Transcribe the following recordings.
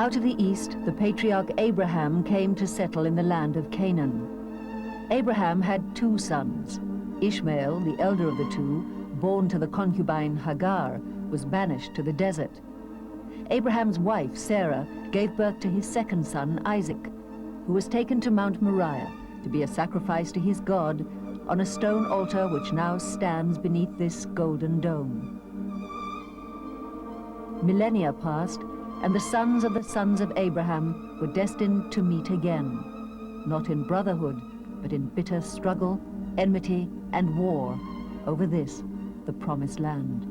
Out of the east, the patriarch Abraham came to settle in the land of Canaan. Abraham had 2 sons. Ishmael, the elder of the 2, born to the concubine Hagar, was banished to the desert. Abraham's wife, Sarah, gave birth to his 2nd son, Isaac, who was taken to Mount Moriah to be a sacrifice to his God on a stone altar which now stands beneath this golden dome. Millennia passed, and the sons of Abraham were destined to meet again, not in brotherhood, but in bitter struggle, enmity, and war over this, the promised land.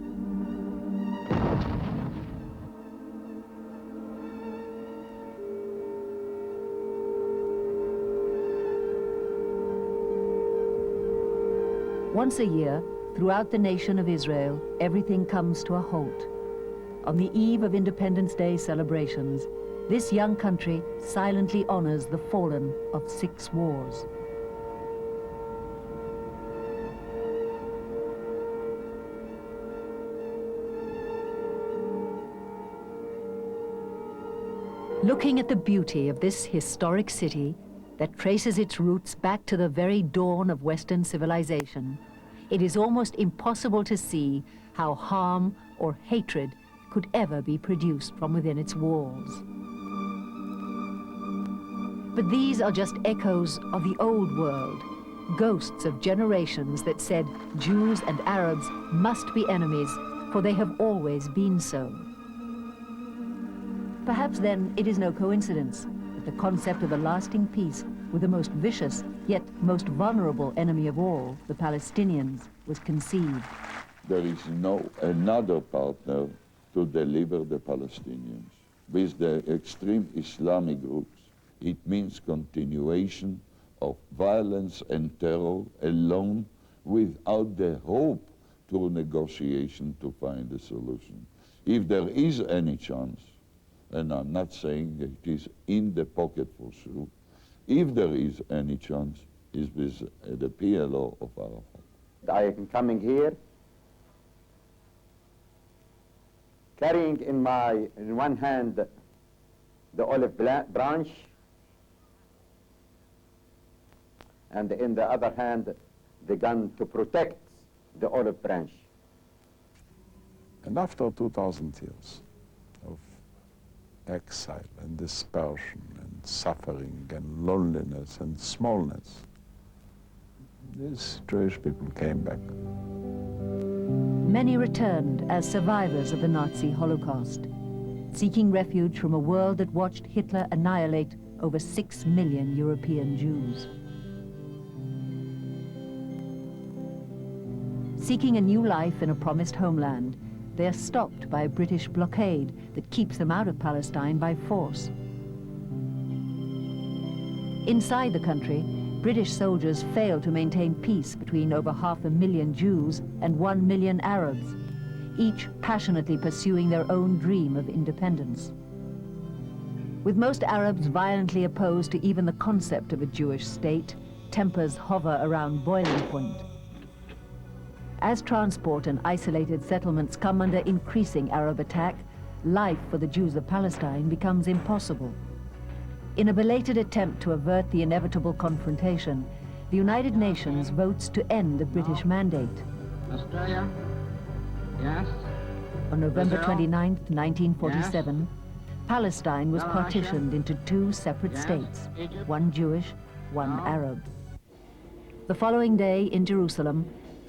Once a year, throughout the nation of Israel, everything comes to a halt. On the eve of Independence Day celebrations, this young country silently honors the fallen of 6 wars. Looking at the beauty of this historic city that traces its roots back to the very dawn of Western civilization, it is almost impossible to see how harm or hatred could ever be produced from within its walls. But these are just echoes of the old world, ghosts of generations that said Jews and Arabs must be enemies, for they have always been so. Perhaps then it is no coincidence that the concept of a lasting peace with the most vicious yet most vulnerable enemy of all, the Palestinians, was conceived. There is no another partner to deliver the Palestinians. With the extreme Islamic groups, it means continuation of violence and terror alone without the hope through negotiation to find a solution. If there is any chance, and I'm not saying that it is in the pocket for sure, if there is any chance, is with the PLO of Arafat. I am coming here carrying in one hand the olive branch, and in the other hand the gun to protect the olive branch. And after 2,000 years of exile and dispersion and suffering and loneliness and smallness, these Jewish people came back. Many returned as survivors of the Nazi Holocaust, seeking refuge from a world that watched Hitler annihilate over 6 million European Jews. Seeking a new life in a promised homeland, they are stopped by a British blockade that keeps them out of Palestine by force. Inside the country, British soldiers failed to maintain peace between over 500,000 Jews and 1 million Arabs, each passionately pursuing their own dream of independence. With most Arabs violently opposed to even the concept of a Jewish state, tempers hover around boiling point. As transport and isolated settlements come under increasing Arab attack, life for the Jews of Palestine becomes impossible. In a belated attempt to avert the inevitable confrontation, the United Nations votes to end the British mandate. Australia, yes. On November Brazil, 29, 1947, yes. Palestine was partitioned into 2 separate yes. states, Egypt, one Jewish, one no. Arab. The following day in Jerusalem,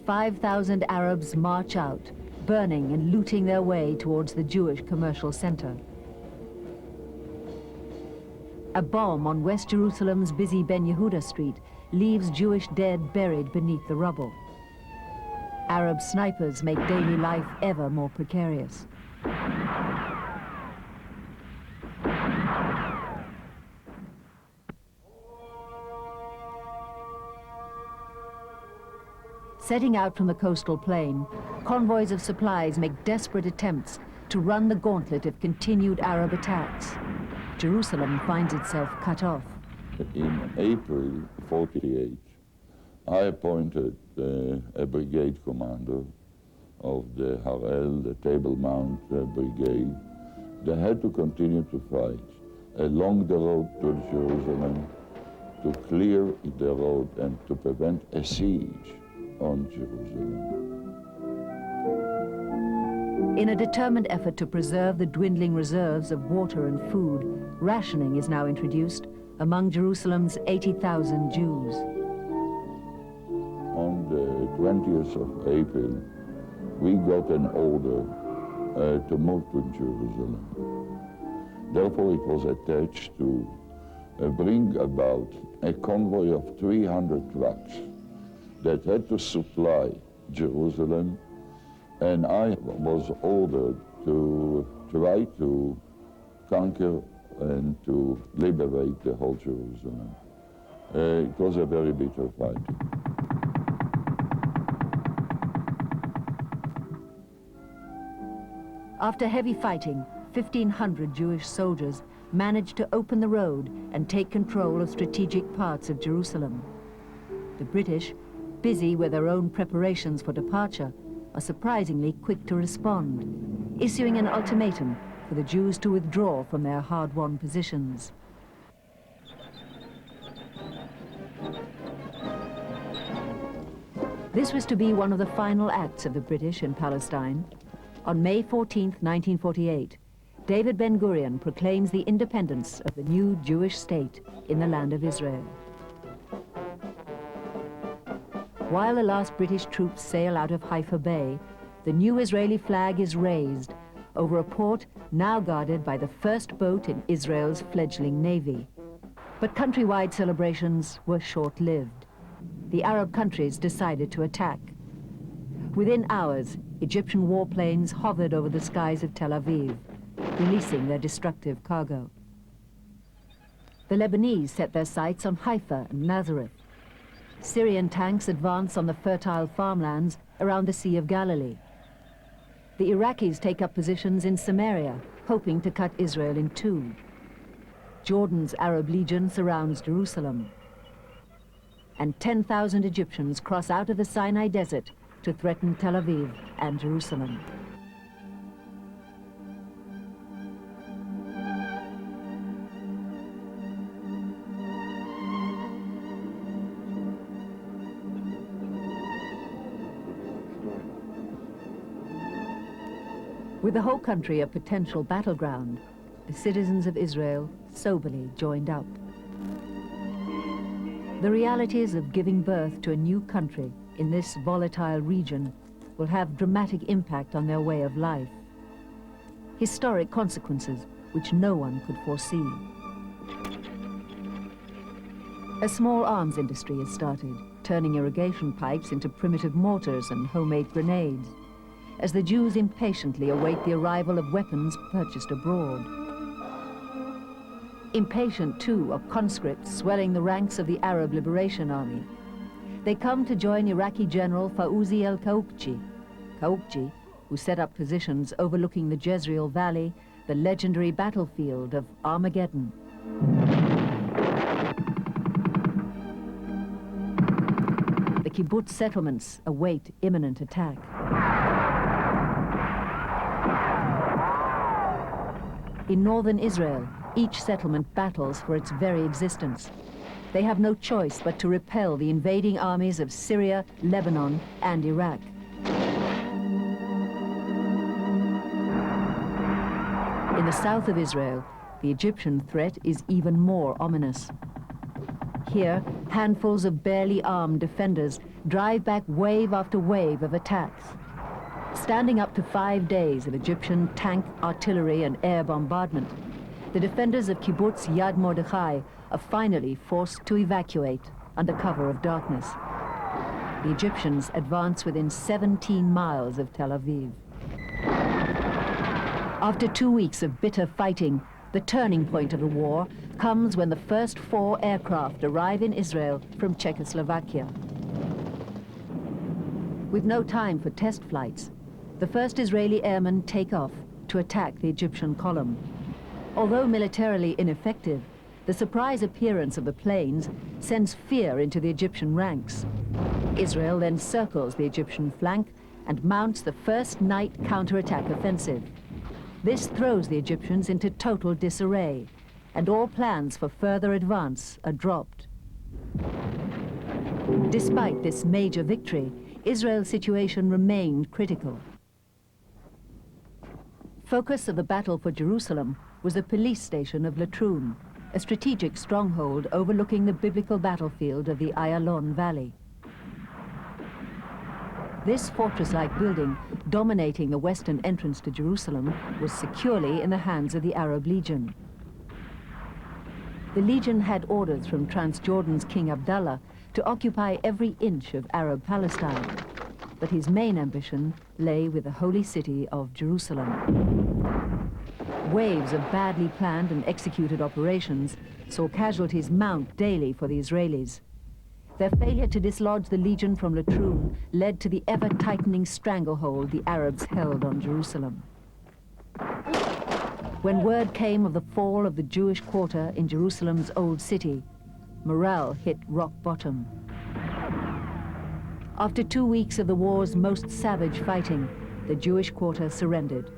5,000 Arabs march out, burning and looting their way towards the Jewish commercial center. A bomb on West Jerusalem's busy Ben Yehuda Street leaves Jewish dead buried beneath the rubble. Arab snipers make daily life ever more precarious. Setting out from the coastal plain, convoys of supplies make desperate attempts to run the gauntlet of continued Arab attacks. Jerusalem finds itself cut off. In April 48, I appointed a brigade commander of the Harel, the Table Mount Brigade, They had to continue to fight along the road to Jerusalem, to clear the road and to prevent a siege on Jerusalem. In a determined effort to preserve the dwindling reserves of water and food, rationing is now introduced among Jerusalem's 80,000 Jews. On the 20th of April, we got an order to move to Jerusalem. Therefore, it was attached to bring about a convoy of 300 trucks that had to supply Jerusalem, and I was ordered to try to conquer and to liberate the whole Jerusalem. It was a very bitter fighting. After heavy fighting, 1,500 Jewish soldiers managed to open the road and take control of strategic parts of Jerusalem. The British, busy with their own preparations for departure, are surprisingly quick to respond, issuing an ultimatum for the Jews to withdraw from their hard-won positions. This was to be one of the final acts of the British in Palestine. On May 14, 1948, David Ben-Gurion proclaims the independence of the new Jewish state in the land of Israel. While the last British troops sail out of Haifa Bay, the new Israeli flag is raised over a port now guarded by the first boat in Israel's fledgling navy. But countrywide celebrations were short-lived. The Arab countries decided to attack. Within hours, Egyptian warplanes hovered over the skies of Tel Aviv, releasing their destructive cargo. The Lebanese set their sights on Haifa and Nazareth. Syrian tanks advance on the fertile farmlands around the Sea of Galilee. The Iraqis take up positions in Samaria, hoping to cut Israel in two. Jordan's Arab Legion surrounds Jerusalem. And 10,000 Egyptians cross out of the Sinai Desert to threaten Tel Aviv and Jerusalem. With the whole country a potential battleground, the citizens of Israel soberly joined up. The realities of giving birth to a new country in this volatile region will have dramatic impact on their way of life. Historic consequences which no one could foresee. A small arms industry is started, turning irrigation pipes into primitive mortars and homemade grenades, as the Jews impatiently await the arrival of weapons purchased abroad. Impatient, too, of conscripts swelling the ranks of the Arab Liberation Army. They come to join Iraqi General Fauzi al-Qaukji, who set up positions overlooking the Jezreel Valley, the legendary battlefield of Armageddon. The kibbutz settlements await imminent attack. In northern Israel, each settlement battles for its very existence. They have no choice but to repel the invading armies of Syria, Lebanon, and Iraq. In the south of Israel, the Egyptian threat is even more ominous. Here, handfuls of barely armed defenders drive back wave after wave of attacks. Standing up to 5 days of Egyptian tank, artillery, and air bombardment, the defenders of kibbutz Yad Mordechai are finally forced to evacuate under cover of darkness. The Egyptians advance within 17 miles of Tel Aviv. After 2 weeks of bitter fighting, the turning point of the war comes when the first 4 aircraft arrive in Israel from Czechoslovakia. With no time for test flights, the first Israeli airmen take off to attack the Egyptian column. Although militarily ineffective, the surprise appearance of the planes sends fear into the Egyptian ranks. Israel then circles the Egyptian flank and mounts the first night counterattack offensive. This throws the Egyptians into total disarray, and all plans for further advance are dropped. Despite this major victory, Israel's situation remained critical. Focus of the battle for Jerusalem was the police station of Latrun, a strategic stronghold overlooking the biblical battlefield of the Ayalon Valley. This fortress-like building, dominating the western entrance to Jerusalem, was securely in the hands of the Arab Legion. The Legion had orders from Transjordan's King Abdallah to occupy every inch of Arab Palestine, but his main ambition lay with the holy city of Jerusalem. Waves of badly planned and executed operations saw casualties mount daily for the Israelis. Their failure to dislodge the Legion from Latrun led to the ever-tightening stranglehold the Arabs held on Jerusalem. When word came of the fall of the Jewish quarter in Jerusalem's old city, morale hit rock bottom. After 2 weeks of the war's most savage fighting, the Jewish quarter surrendered.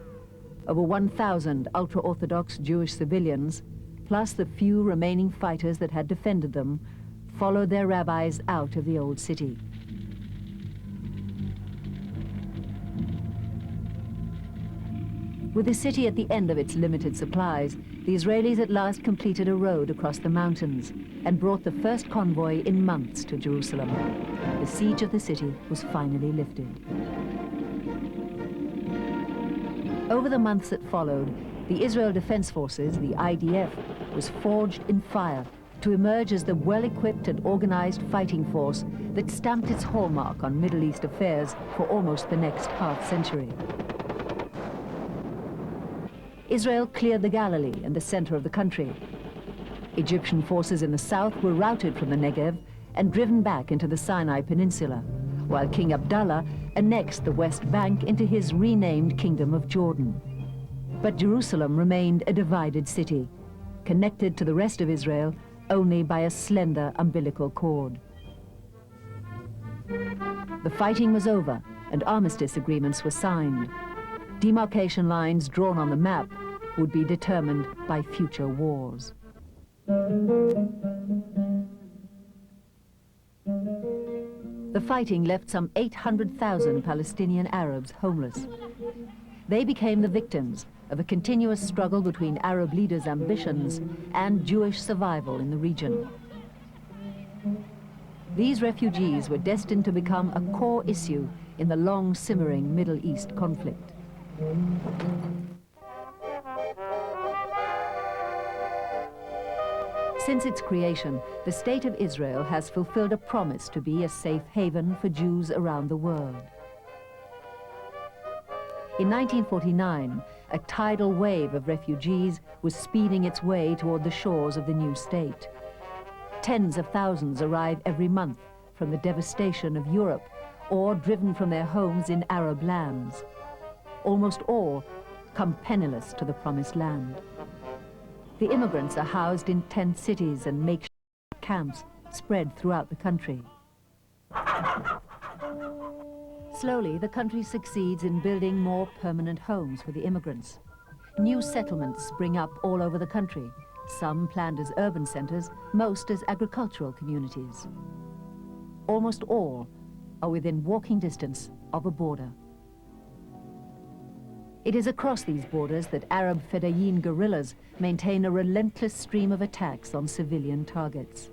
Over 1,000 ultra-Orthodox Jewish civilians, plus the few remaining fighters that had defended them, followed their rabbis out of the old city. With the city at the end of its limited supplies, the Israelis at last completed a road across the mountains and brought the first convoy in months to Jerusalem. The siege of the city was finally lifted. Over the months that followed, the Israel Defense Forces, the IDF, was forged in fire to emerge as the well-equipped and organized fighting force that stamped its hallmark on Middle East affairs for almost the next half-century. Israel cleared the Galilee and the center of the country. Egyptian forces in the south were routed from the Negev and driven back into the Sinai Peninsula, while King Abdallah annexed the West Bank into his renamed Kingdom of Jordan. But Jerusalem remained a divided city, connected to the rest of Israel only by a slender umbilical cord. The fighting was over and armistice agreements were signed. Demarcation lines drawn on the map would be determined by future wars. The fighting left some 800,000 Palestinian Arabs homeless. They became the victims of a continuous struggle between Arab leaders' ambitions and Jewish survival in the region. These refugees were destined to become a core issue in the long simmering Middle East conflict. Since its creation, the State of Israel has fulfilled a promise to be a safe haven for Jews around the world. In 1949, a tidal wave of refugees was speeding its way toward the shores of the new state. Tens of thousands arrive every month from the devastation of Europe or driven from their homes in Arab lands. Almost all come penniless to the promised land. The immigrants are housed in tent cities and makeshift camps spread throughout the country. Slowly, the country succeeds in building more permanent homes for the immigrants. New settlements spring up all over the country, some planned as urban centers, most as agricultural communities. Almost all are within walking distance of a border. It is across these borders that Arab Fedayeen guerrillas maintain a relentless stream of attacks on civilian targets.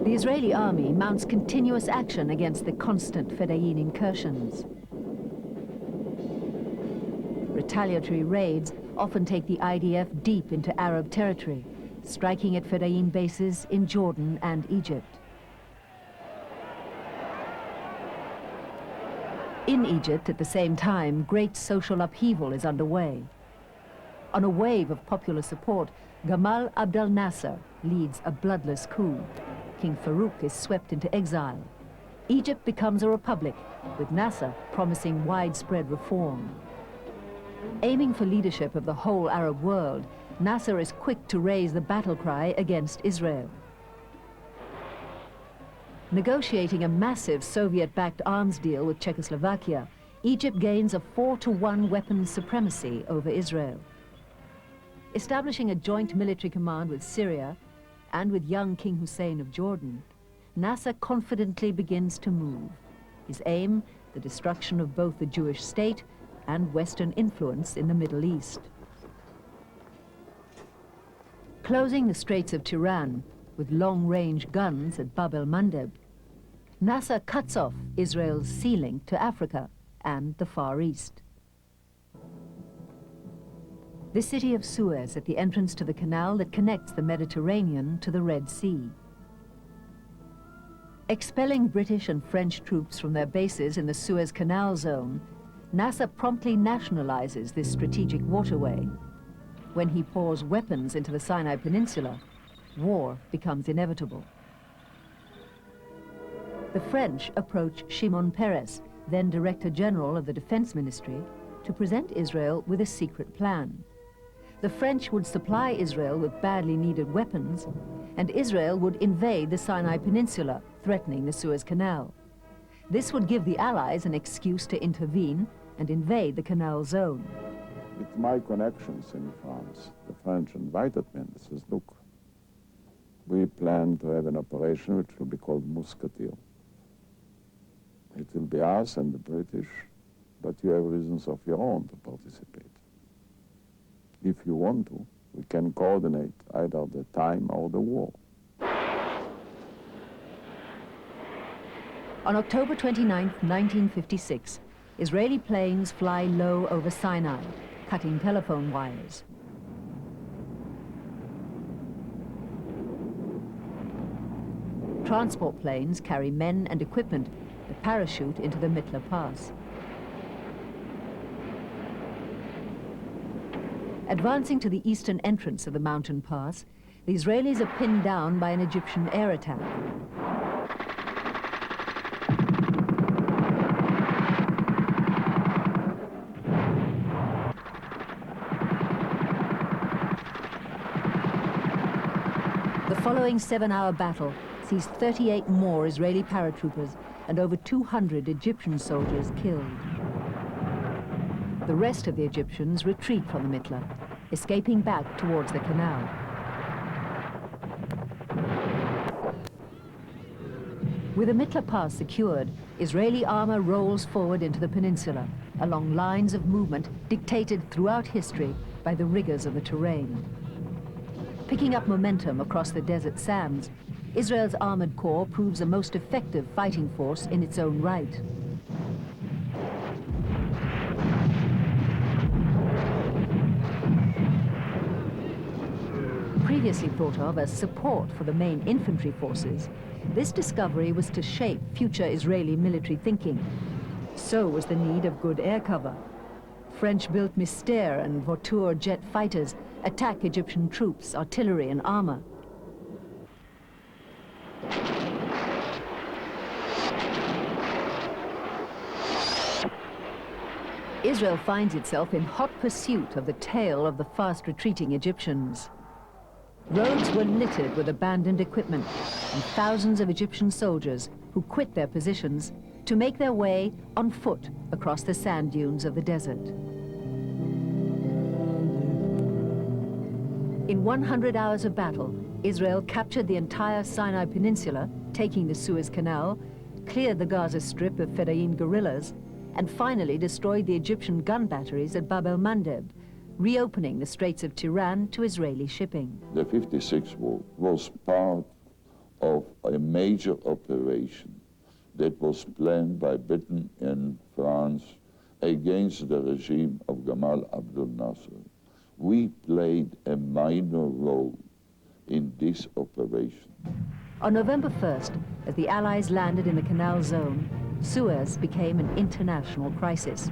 The Israeli army mounts continuous action against the constant Fedayeen incursions. Retaliatory raids often take the IDF deep into Arab territory, striking at Fedayeen bases in Jordan and Egypt. In Egypt, at the same time, great social upheaval is underway. On a wave of popular support, Gamal Abdel Nasser leads a bloodless coup. King Farouk is swept into exile. Egypt becomes a republic, with Nasser promising widespread reform. Aiming for leadership of the whole Arab world, Nasser is quick to raise the battle cry against Israel. Negotiating a massive Soviet-backed arms deal with Czechoslovakia, Egypt gains a 4-to-1 weapons supremacy over Israel. Establishing a joint military command with Syria and with young King Hussein of Jordan, Nasser confidently begins to move. His aim, the destruction of both the Jewish state and Western influence in the Middle East. Closing the Straits of Tiran with long-range guns at Bab el-Mandeb, Nasser cuts off Israel's sea link to Africa and the Far East. The city of Suez at the entrance to the canal that connects the Mediterranean to the Red Sea. Expelling British and French troops from their bases in the Suez Canal zone, Nasser promptly nationalizes this strategic waterway. When he pours weapons into the Sinai Peninsula, war becomes inevitable. The French approach Shimon Peres, then Director General of the Defense Ministry, to present Israel with a secret plan. The French would supply Israel with badly needed weapons, and Israel would invade the Sinai Peninsula, threatening the Suez Canal. This would give the Allies an excuse to intervene and invade the canal zone. With my connections in France, the French invited me and says, look, we plan to have an operation which will be called Musketeer. It will be us and the British, but you have reasons of your own to participate. If you want to, we can coordinate either the time or the war. On October 29, 1956, Israeli planes fly low over Sinai, cutting telephone wires. Transport planes carry men and equipment that parachute into the Mitla Pass. Advancing to the eastern entrance of the mountain pass, the Israelis are pinned down by an Egyptian air attack. The following 7-hour battle sees 38 more Israeli paratroopers and over 200 Egyptian soldiers killed. The rest of the Egyptians retreat from the Mitla, escaping back towards the canal. With the Mitla Pass secured, Israeli armor rolls forward into the peninsula, along lines of movement dictated throughout history by the rigors of the terrain. Picking up momentum across the desert sands, Israel's armored corps proves the most effective fighting force in its own right. Previously thought of as support for the main infantry forces, this discovery was to shape future Israeli military thinking. So was the need of good air cover. French-built Mystère and Vautour jet fighters attack Egyptian troops, artillery and armor. Israel finds itself in hot pursuit of the tail of the fast-retreating Egyptians. Roads were littered with abandoned equipment and thousands of Egyptian soldiers who quit their positions to make their way on foot across the sand dunes of the desert. In 100 hours of battle, Israel captured the entire Sinai Peninsula, taking the Suez Canal, cleared the Gaza Strip of Fedayeen guerrillas, and finally destroyed the Egyptian gun batteries at Bab el-Mandeb, reopening the Straits of Tiran to Israeli shipping. The 56 war was part of a major operation that was planned by Britain and France against the regime of Gamal Abdel Nasser. We played a minor role in this operation. On November 1st, as the Allies landed in the canal zone, Suez became an international crisis.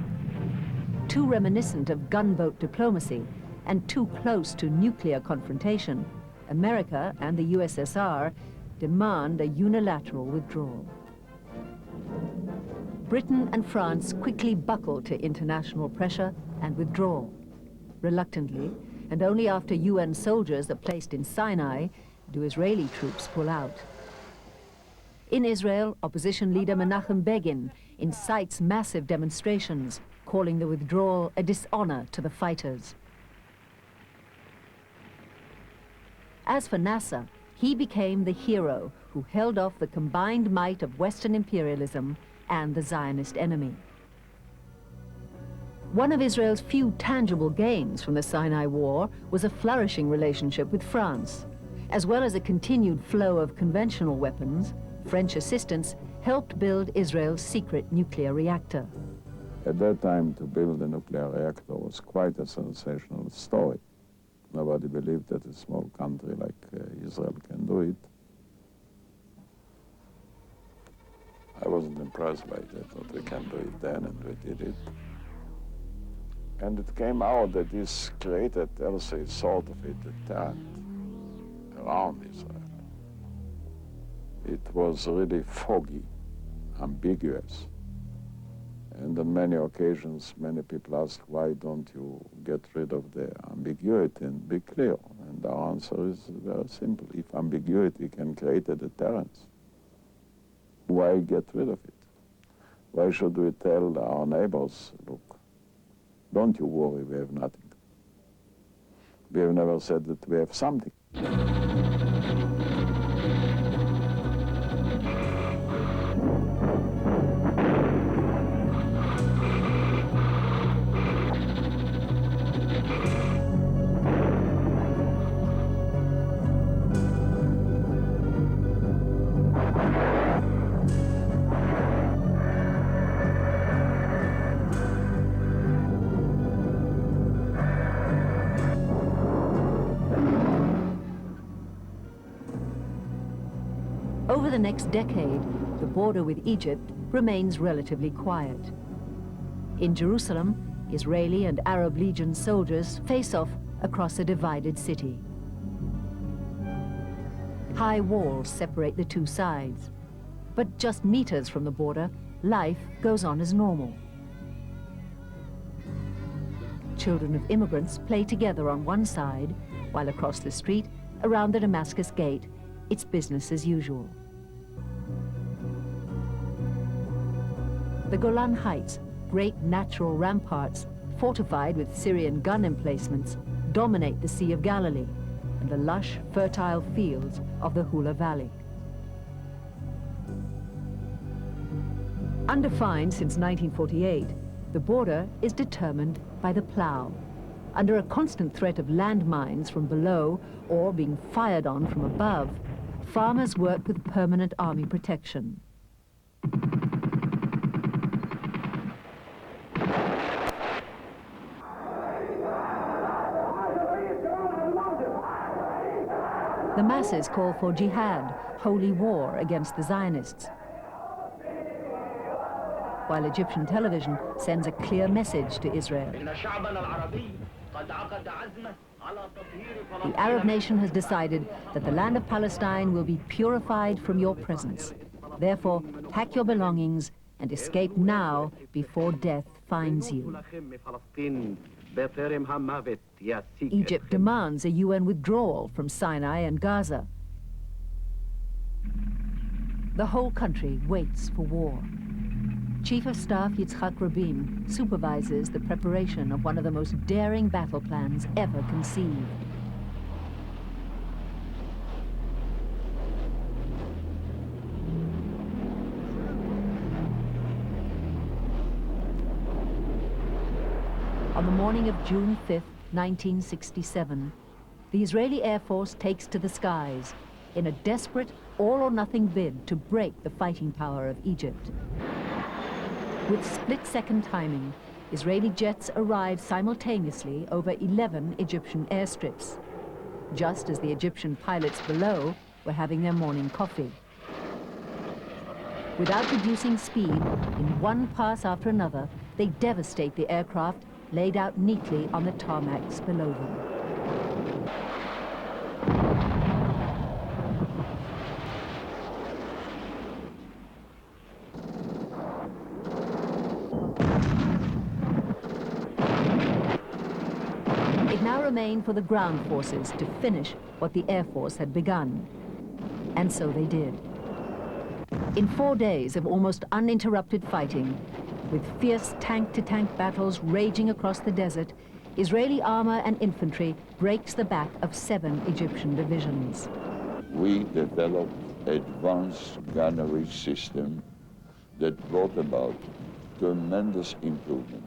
Too reminiscent of gunboat diplomacy and too close to nuclear confrontation, America and the USSR demand a unilateral withdrawal. Britain and France quickly buckle to international pressure and withdraw. Reluctantly, and only after UN soldiers are placed in Sinai, do Israeli troops pull out. In Israel, opposition leader Menachem Begin incites massive demonstrations, calling the withdrawal a dishonor to the fighters. As for Nasser, he became the hero who held off the combined might of Western imperialism and the Zionist enemy. One of Israel's few tangible gains from the Sinai War was a flourishing relationship with France. As well as a continued flow of conventional weapons, French assistance helped build Israel's secret nuclear reactor. At that time, to build a nuclear reactor was quite a sensational story. Nobody believed that a small country like Israel can do it. I wasn't impressed by that, but we can do it then, and we did it. And it came out that this created also sort of a deterrent around Israel. It was really foggy, ambiguous. And on many occasions, many people ask, why don't you get rid of the ambiguity and be clear? And our answer is very simple. If ambiguity can create a deterrence, why get rid of it? Why should we tell our neighbors, look, don't you worry, we have nothing. We have never said that we have something. Over the next decade, the border with Egypt remains relatively quiet. In Jerusalem, Israeli and Arab Legion soldiers face off across a divided city. High walls separate the two sides, but just meters from the border, life goes on as normal. Children of immigrants play together on one side, while across the street, around the Damascus Gate, it's business as usual. The Golan Heights, great natural ramparts, fortified with Syrian gun emplacements, dominate the Sea of Galilee and the lush, fertile fields of the Hula Valley. Undefined since 1948, the border is determined by the plow. Under a constant threat of landmines from below or being fired on from above, farmers work with permanent army protection. The masses call for jihad, holy war against the Zionists, while Egyptian television sends a clear message to Israel. The Arab nation has decided that the land of Palestine will be purified from your presence. Therefore, pack your belongings and escape now before death finds you. Egypt demands a UN withdrawal from Sinai and Gaza. The whole country waits for war. Chief of Staff Yitzhak Rabin supervises the preparation of one of the most daring battle plans ever conceived. On the morning of June 5th, 1967, the Israeli Air Force takes to the skies in a desperate all-or-nothing bid to break the fighting power of Egypt. With split-second timing, Israeli jets arrive simultaneously over 11 Egyptian airstrips, just as the Egyptian pilots below were having their morning coffee. Without reducing speed, in one pass after another, they devastate the aircraft laid out neatly on the tarmacs below them. It now remained for the ground forces to finish what the Air Force had begun. And so they did. In 4 days of almost uninterrupted fighting, with fierce tank-to-tank battles raging across the desert, Israeli armor and infantry breaks the back of 7 Egyptian divisions. We developed advanced gunnery system that brought about tremendous improvement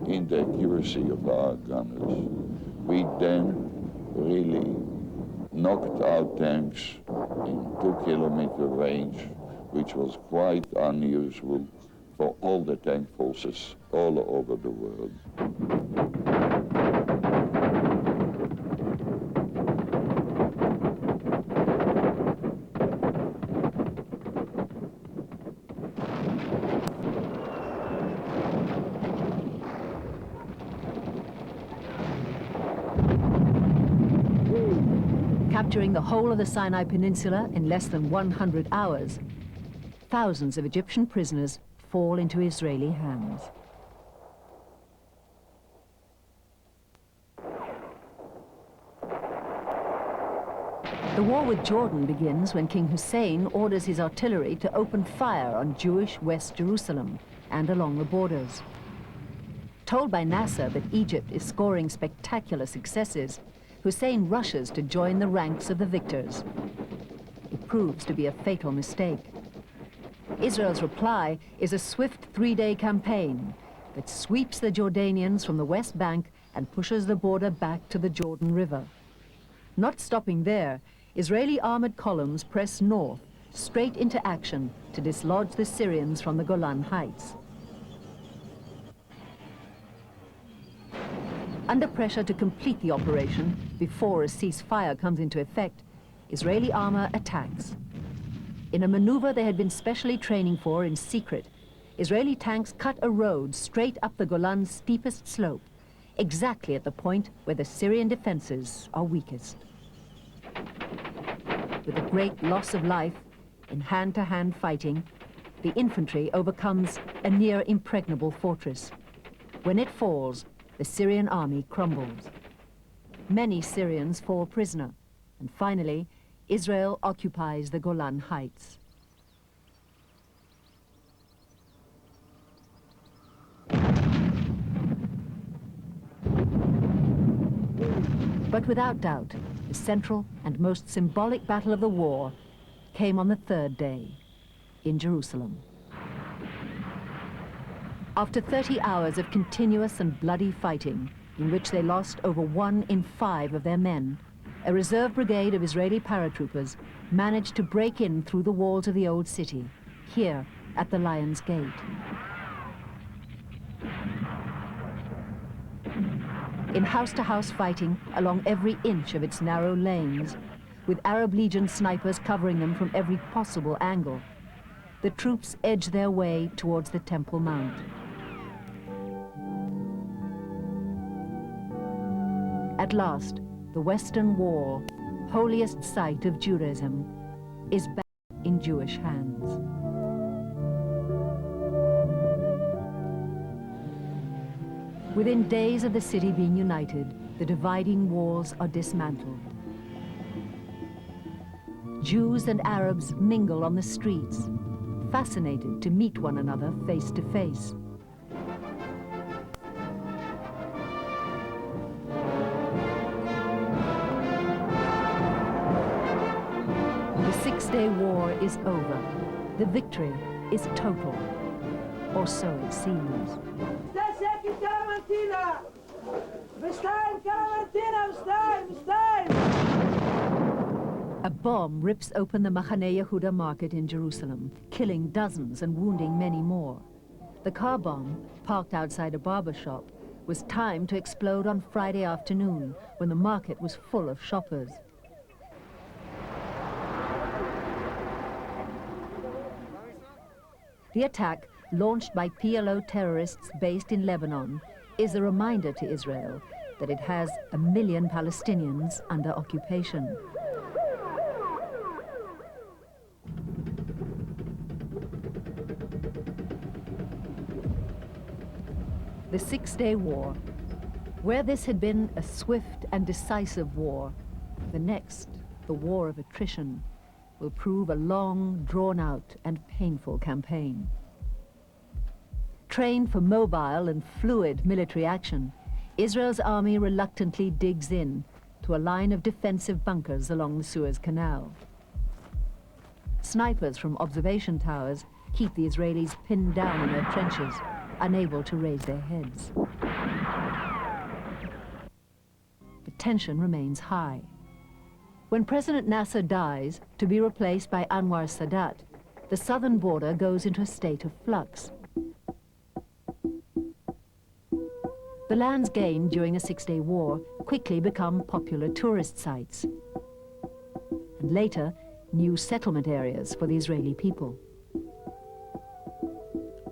in the accuracy of our gunners. We then really knocked out tanks in 2-kilometer range, which was quite unusual for all the tank forces all over the world. Capturing the whole of the Sinai Peninsula in less than 100 hours, thousands of Egyptian prisoners fall into Israeli hands. The war with Jordan begins when King Hussein orders his artillery to open fire on Jewish West Jerusalem and along the borders. Told by Nasser that Egypt is scoring spectacular successes, Hussein rushes to join the ranks of the victors. It proves to be a fatal mistake. Israel's reply is a swift 3-day campaign that sweeps the Jordanians from the West Bank and pushes the border back to the Jordan River. Not stopping there, Israeli armored columns press north, straight into action to dislodge the Syrians from the Golan Heights. Under pressure to complete the operation before a ceasefire comes into effect, Israeli armor attacks. In a maneuver they had been specially training for in secret, Israeli tanks cut a road straight up the Golan's steepest slope, exactly at the point where the Syrian defenses are weakest. With a great loss of life in hand-to-hand fighting, the infantry overcomes a near impregnable fortress. When it falls, the Syrian army crumbles. Many Syrians fall prisoner, and finally, Israel occupies the Golan Heights. But without doubt, the central and most symbolic battle of the war came on the 3rd day, in Jerusalem. After 30 hours of continuous and bloody fighting, in which they lost over 1 in 5 of their men, a reserve brigade of Israeli paratroopers managed to break in through the walls of the old city, here at the Lion's Gate. In house-to-house fighting along every inch of its narrow lanes, with Arab Legion snipers covering them from every possible angle, the troops edged their way towards the Temple Mount. At last, the Western Wall, holiest site of Judaism, is back in Jewish hands. Within days of the city being united, the dividing walls are dismantled. Jews and Arabs mingle on the streets, fascinated to meet one another face to face. The 6-day war is over. The victory is total, or so it seems. A bomb rips open the Machane Yehuda market in Jerusalem, killing dozens and wounding many more. The car bomb, parked outside a barber shop, was timed to explode on Friday afternoon when the market was full of shoppers. The attack, launched by PLO terrorists based in Lebanon, is a reminder to Israel that it has 1 million Palestinians under occupation. The 6-day war. Where this had been a swift and decisive war, the next, the war of attrition, will prove a long, drawn-out and painful campaign. Trained for mobile and fluid military action, Israel's army reluctantly digs in to a line of defensive bunkers along the Suez Canal. Snipers from observation towers keep the Israelis pinned down in their trenches, unable to raise their heads. The tension remains high. When President Nasser dies, to be replaced by Anwar Sadat, the southern border goes into a state of flux. The lands gained during the Six-Day War quickly become popular tourist sites, and later, new settlement areas for the Israeli people.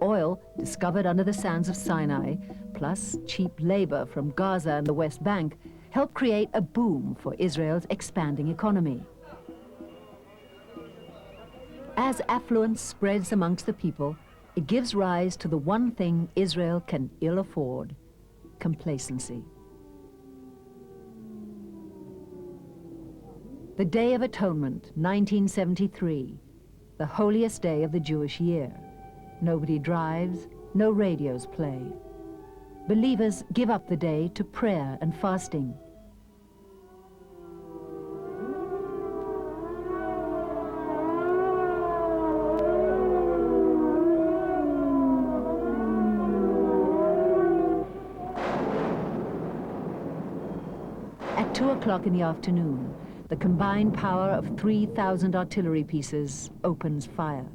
Oil, discovered under the sands of Sinai, plus cheap labor from Gaza and the West Bank, help create a boom for Israel's expanding economy. As affluence spreads amongst the people, it gives rise to the one thing Israel can ill afford: complacency. The Day of Atonement, 1973, the holiest day of the Jewish year. Nobody drives, no radios play. Believers give up the day to prayer and fasting. At 2 o'clock in the afternoon, the combined power of 3,000 artillery pieces opens fire.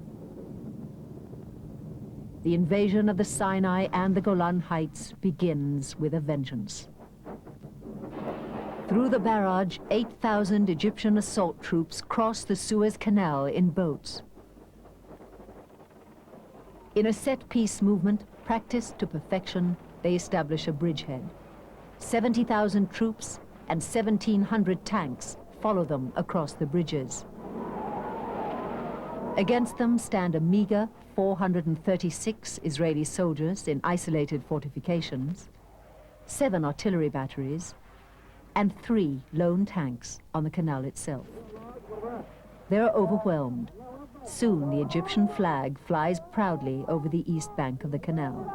The invasion of the Sinai and the Golan Heights begins with a vengeance. Through the barrage, 8,000 Egyptian assault troops cross the Suez Canal in boats. In a set-piece movement practiced to perfection, they establish a bridgehead. 70,000 troops and 1,700 tanks follow them across the bridges. Against them stand a meager 436 Israeli soldiers in isolated fortifications, 7 artillery batteries, and 3 lone tanks on the canal itself. They're overwhelmed. Soon the Egyptian flag flies proudly over the east bank of the canal.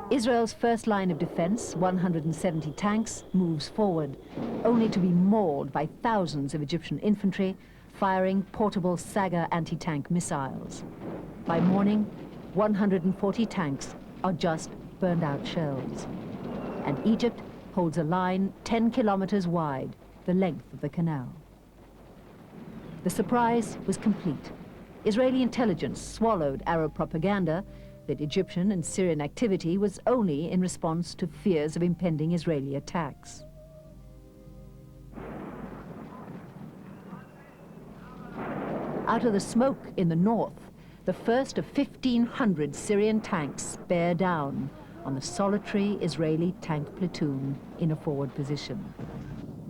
Israel's first line of defense, 170 tanks, moves forward, only to be mauled by thousands of Egyptian infantry firing portable Saga anti-tank missiles. By morning, 140 tanks are just burned out shells. And Egypt holds a line 10 kilometers wide, the length of the canal. The surprise was complete. Israeli intelligence swallowed Arab propaganda that Egyptian and Syrian activity was only in response to fears of impending Israeli attacks. Out of the smoke in the north, the first of 1,500 Syrian tanks bear down on the solitary Israeli tank platoon in a forward position.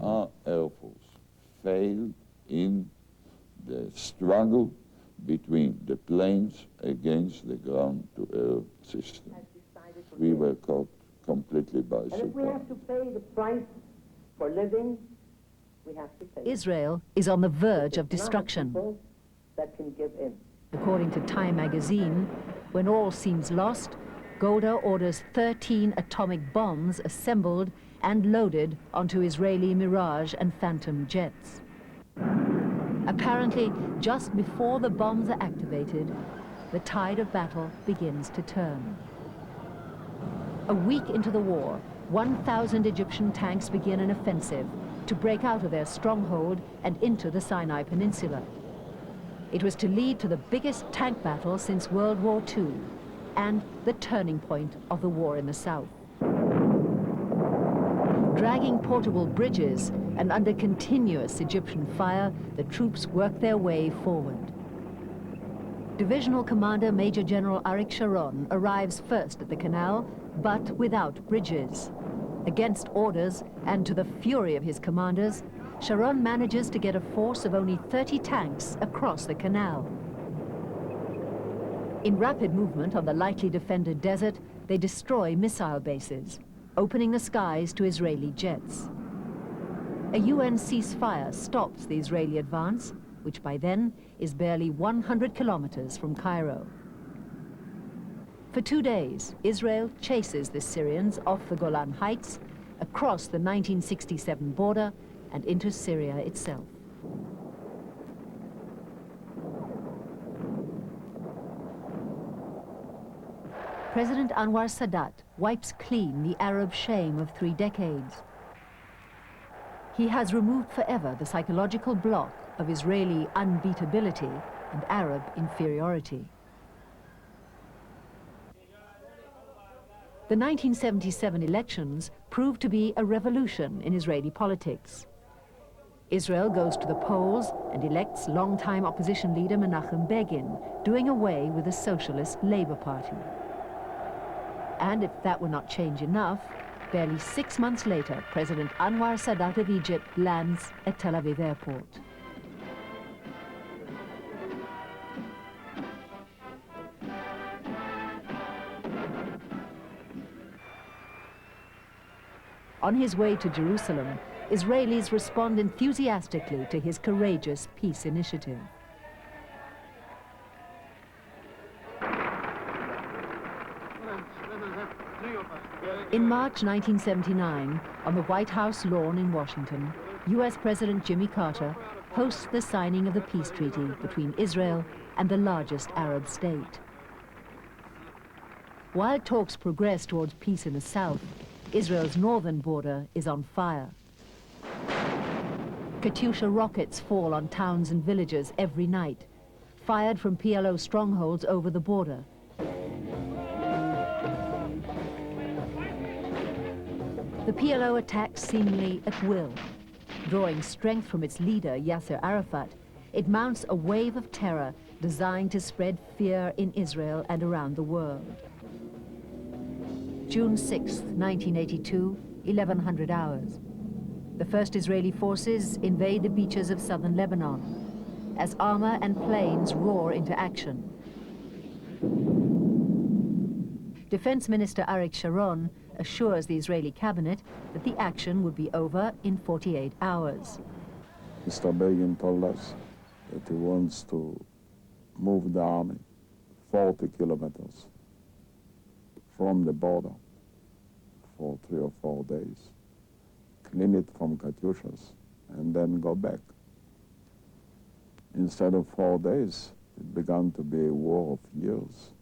Our Air Force failed in the struggle between the planes against the ground-to-air system. We were caught completely by surprise. And if we have to pay the price for living, we have to pay. Israel is on the verge of destruction. That can give in. According to Time magazine, when all seems lost, Golda orders 13 atomic bombs assembled and loaded onto Israeli Mirage and Phantom jets. Apparently, just before the bombs are activated, the tide of battle begins to turn. A week into the war, 1,000 Egyptian tanks begin an offensive to break out of their stronghold and into the Sinai Peninsula. It was to lead to the biggest tank battle since World War II and the turning point of the war in the south. Dragging portable bridges and under continuous Egyptian fire, the troops work their way forward. Divisional Commander Major General Arik Sharon arrives first at the canal, but without bridges. Against orders and to the fury of his commanders, Sharon manages to get a force of only 30 tanks across the canal. In rapid movement on the lightly defended desert, they destroy missile bases, opening the skies to Israeli jets. A UN ceasefire stops the Israeli advance, which by then is barely 100 kilometers from Cairo. For 2 days, Israel chases the Syrians off the Golan Heights, across the 1967 border, and into Syria itself. President Anwar Sadat wipes clean the Arab shame of 3 decades. He has removed forever the psychological block of Israeli unbeatability and Arab inferiority. The 1977 elections proved to be a revolution in Israeli politics. Israel goes to the polls and elects longtime opposition leader Menachem Begin, doing away with the Socialist Labour Party. And if that were not change enough, barely 6 months later, President Anwar Sadat of Egypt lands at Tel Aviv airport. On his way to Jerusalem, Israelis respond enthusiastically to his courageous peace initiative. In March 1979, on the White House lawn in Washington, US President Jimmy Carter hosts the signing of the peace treaty between Israel and the largest Arab state. While talks progress towards peace in the south, Israel's northern border is on fire. Katyusha rockets fall on towns and villages every night, fired from PLO strongholds over the border. The PLO attacks seemingly at will. Drawing strength from its leader, Yasser Arafat, it mounts a wave of terror designed to spread fear in Israel and around the world. June 6, 1982, 1100 hours. The first Israeli forces invade the beaches of southern Lebanon as armor and planes roar into action. Defense Minister Arik Sharon assures the Israeli cabinet that the action would be over in 48 hours. Mr. Begin told us that he wants to move the army 40 kilometers from the border for 3 or 4 days, clean it from Katyushas, and then go back. Instead of 4 days, it began to be a war of years.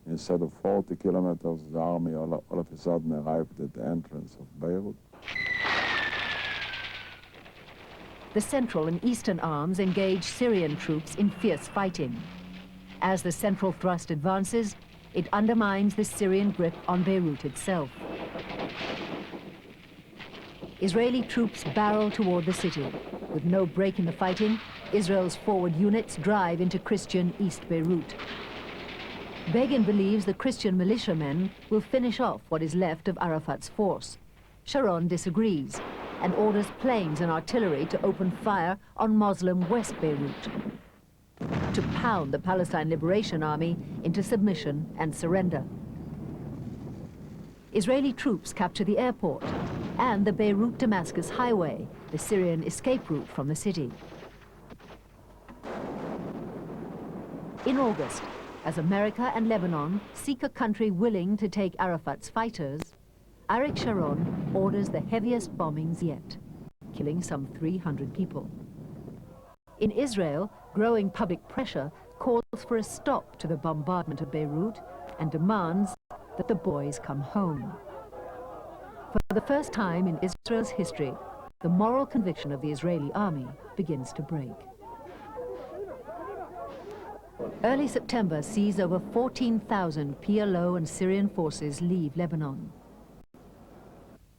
Instead of 40 kilometers, the army all of a sudden arrived at the entrance of Beirut. The central and eastern arms engage Syrian troops in fierce fighting. As the central thrust advances, it undermines the Syrian grip on Beirut itself. Israeli troops barrel toward the city. With no break in the fighting, Israel's forward units drive into Christian East Beirut. Begin believes the Christian militiamen will finish off what is left of Arafat's force. Sharon disagrees and orders planes and artillery to open fire on Muslim West Beirut, to pound the Palestine Liberation Army into submission and surrender. Israeli troops capture the airport and the Beirut-Damascus highway, the Syrian escape route from the city. In August, as America and Lebanon seek a country willing to take Arafat's fighters, Arik Sharon orders the heaviest bombings yet, killing some 300 people. In Israel, growing public pressure calls for a stop to the bombardment of Beirut and demands that the boys come home. For the first time in Israel's history, the moral conviction of the Israeli army begins to break. Early September sees over 14,000 PLO and Syrian forces leave Lebanon.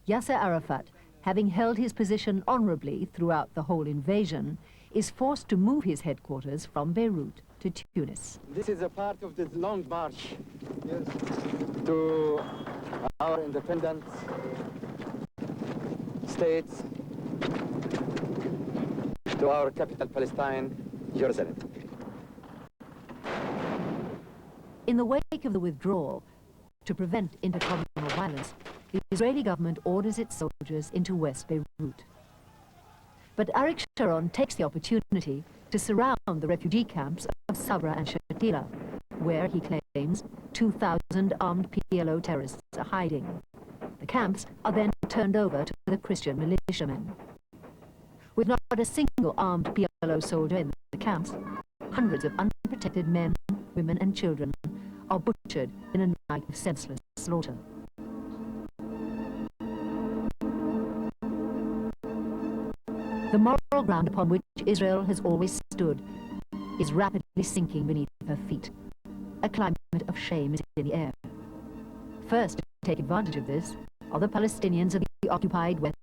Yasser Arafat, having held his position honorably throughout the whole invasion, is forced to move his headquarters from Beirut to Tunis. This is a part of the long march to our independent states, to our capital, Palestine, Jerusalem. In the wake of the withdrawal, to prevent intercommunal violence, the Israeli government orders its soldiers into West Beirut. But Arik Sharon takes the opportunity to surround the refugee camps of Sabra and Shatila, where, he claims, 2,000 armed PLO terrorists are hiding. The camps are then turned over to the Christian militiamen. With not a single armed PLO soldier in the camps, hundreds of unprotected men, women and children are butchered in a night of senseless slaughter. The moral ground upon which Israel has always stood is rapidly sinking beneath her feet. A climate of shame is in the air. First to take advantage of this are the Palestinians of the occupied West